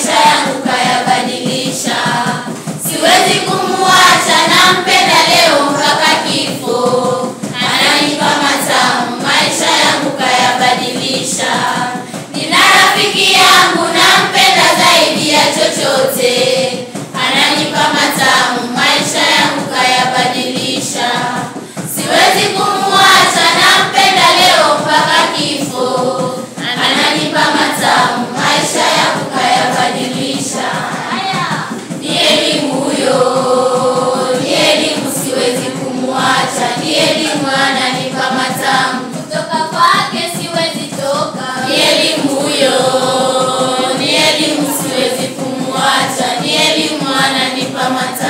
maisha yangu kayabadilisha. Siwezi kumuacha, nampenda leo mpaka kifo. Ananipa matamu, maisha yangu kayabadilisha. Nina rafiki yangu nampenda zaidi ya chochote. Ananipa matamu, maisha yangu kayabadilisha. Siwezi kumuacha, nampenda leo mpaka kifo. Ananipa matamu, maisha yangu kayabadilisha. Ni elimu huyo, ni elimu, siwezi kumuacha. Ni elimu, ananipa matamu, kutoka kwake siwezi toka. Ni elimu huyo, ni elimu, siwezi kumuacha. Ni elimu, ananipa matamu.